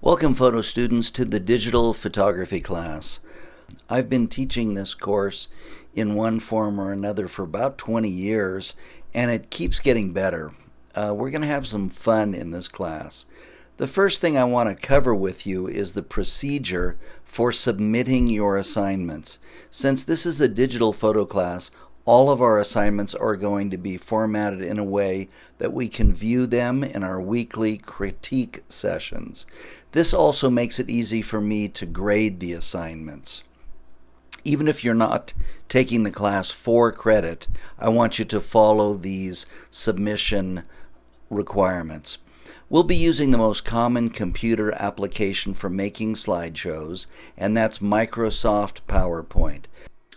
Welcome, photo students, to the digital photography class. I've been teaching this course in one form or another for about 20 years, and it keeps getting better. We're going to have some fun in this class. The first thing I want to cover with you is the procedure for submitting your assignments. Since this is a digital photo class, all of our assignments are going to be formatted in a way that we can view them in our weekly critique sessions. This also makes it easy for me to grade the assignments. Even if you're not taking the class for credit, I want you to follow these submission requirements. We'll be using the most common computer application for making slideshows, and that's Microsoft PowerPoint.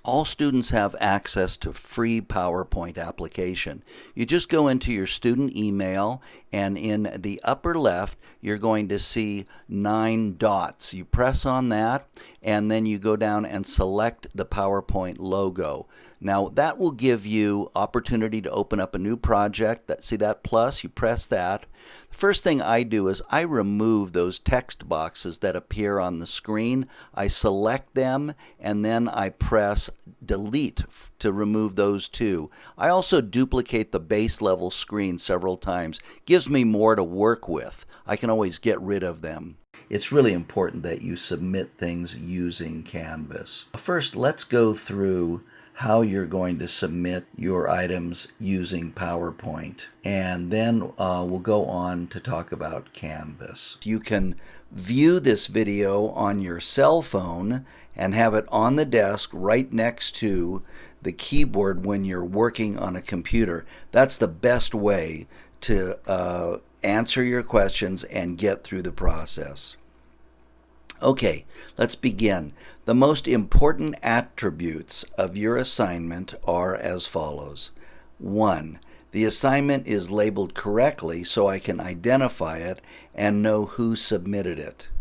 All students have access to free PowerPoint application. You just go into your student email, and in the upper left you're going to see 9 dots. You press on that, and then you go down and select the PowerPoint logo. Now that will give you opportunity to open up a new project. See that plus? You press that. The first thing I do is I remove those text boxes that appear on the screen. I select them, and then I press delete to remove those too. I also duplicate the base level screen several times. Gives me more to work with. I can always get rid of them. It's really important that you submit things using Canvas. First, let's go through how you're going to submit your items using PowerPoint, and then we'll go on to talk about Canvas. You can view this video on your cell phone and have it on the desk right next to the keyboard when you're working on a computer. That's the best way to answer your questions and get through the process. Okay, let's begin. The most important attributes of your assignment are as follows. 1. The assignment is labeled correctly so I can identify it and know who submitted it.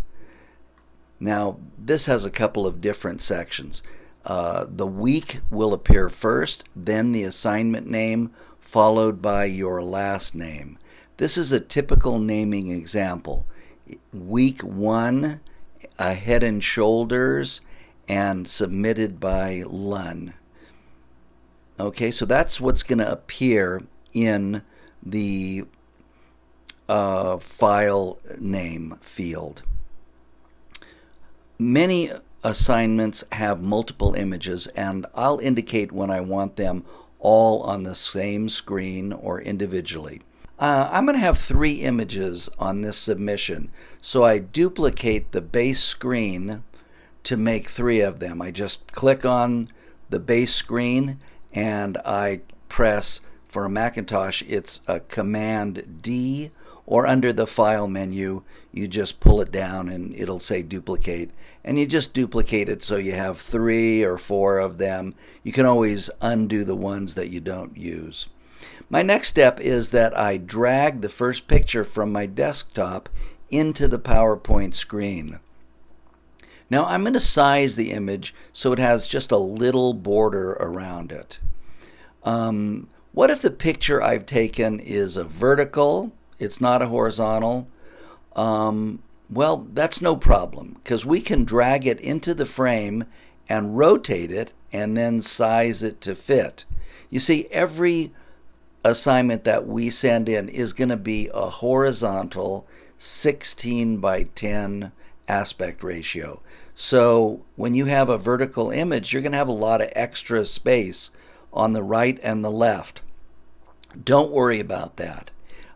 Now, this has a couple of different sections. The week will appear first, then the assignment name, followed by your last name. This is a typical naming example. Week 1, Head and Shoulders, and submitted by Lunn. Okay, so that's what's going to appear in the file name field. Many assignments have multiple images, and I'll indicate when I want them all on the same screen or individually. I'm going to have 3 images on this submission, so I duplicate the base screen to make 3 of them. I just click on the base screen and I press, for a Macintosh, it's a Command D, or under the File menu, you just pull it down and it'll say duplicate. And you just duplicate it so you have 3 or 4 of them. You can always undo the ones that you don't use. My next step is that I drag the first picture from my desktop into the PowerPoint screen. Now I'm going to size the image so it has just a little border around it. What if the picture I've taken is a vertical? It's not a horizontal? Well, that's no problem, because we can drag it into the frame and rotate it and then size it to fit. You see, every assignment that we send in is going to be a horizontal 16 by 10 aspect ratio. So when you have a vertical image, you're going to have a lot of extra space on the right and the left. Don't worry about that.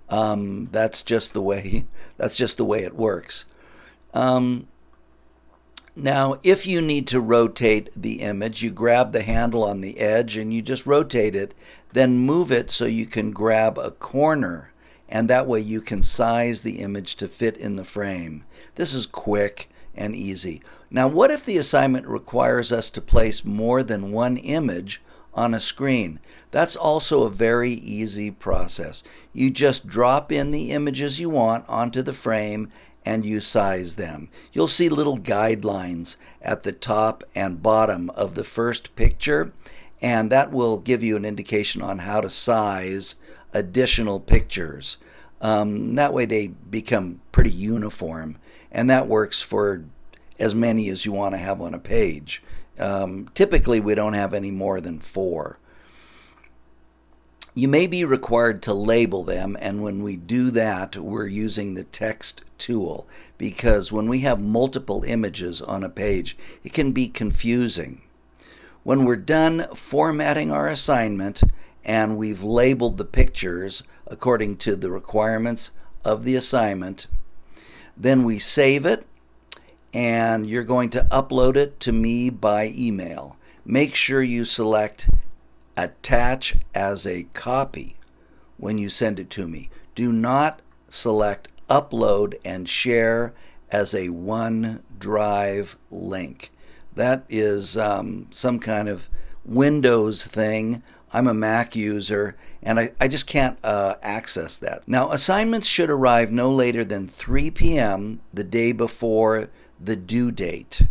That's just the way it works. Now, if you need to rotate the image, you grab the handle on the edge and you just rotate it, then move it so you can grab a corner, and that way you can size the image to fit in the frame. This is quick and easy. Now, what if the assignment requires us to place more than one image on a screen? That's also a very easy process. You just drop in the images you want onto the frame and you size them. You'll see little guidelines at the top and bottom of the first picture, and that will give you an indication on how to size additional pictures. That way they become pretty uniform, and that works for as many as you want to have on a page. Typically, we don't have any more than 4. You may be required to label them, and when we do that, we're using the text tool, because when we have multiple images on a page, it can be confusing. When we're done formatting our assignment and we've labeled the pictures according to the requirements of the assignment, then we save it, and you're going to upload it to me by email. Make sure you select attach as a copy when you send it to me. Do not select upload and share as a OneDrive link. That is some kind of Windows thing. I'm a Mac user, and I just can't access that. Now, assignments should arrive no later than 3 p.m. the day before the due date,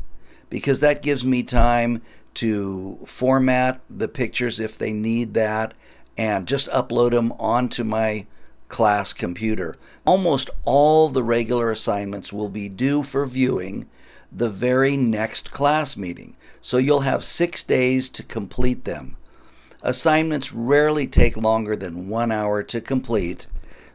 because that gives me time to format the pictures if they need that and just upload them onto my class computer. Almost all the regular assignments will be due for viewing the very next class meeting, so you'll have 6 days to complete them. Assignments rarely take longer than 1 hour to complete,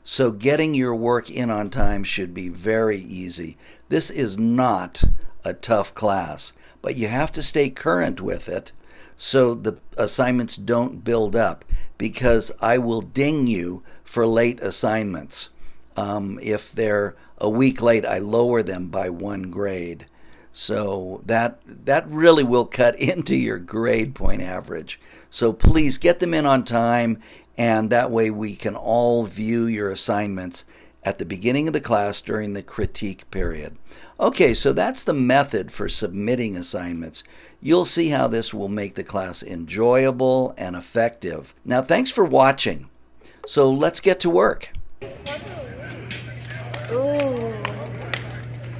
so getting your work in on time should be very easy. This is not a tough class, but you have to stay current with it so the assignments don't build up, because I will ding you for late assignments. If they're a week late, I lower them by 1 grade. So that really will cut into your grade point average. So please get them in on time, and that way we can all view your assignments at the beginning of the class during the critique period. Okay, so that's the method for submitting assignments. You'll see how this will make the class enjoyable and effective. Now, thanks for watching. So let's get to work. Ooh.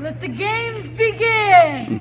Let the games begin!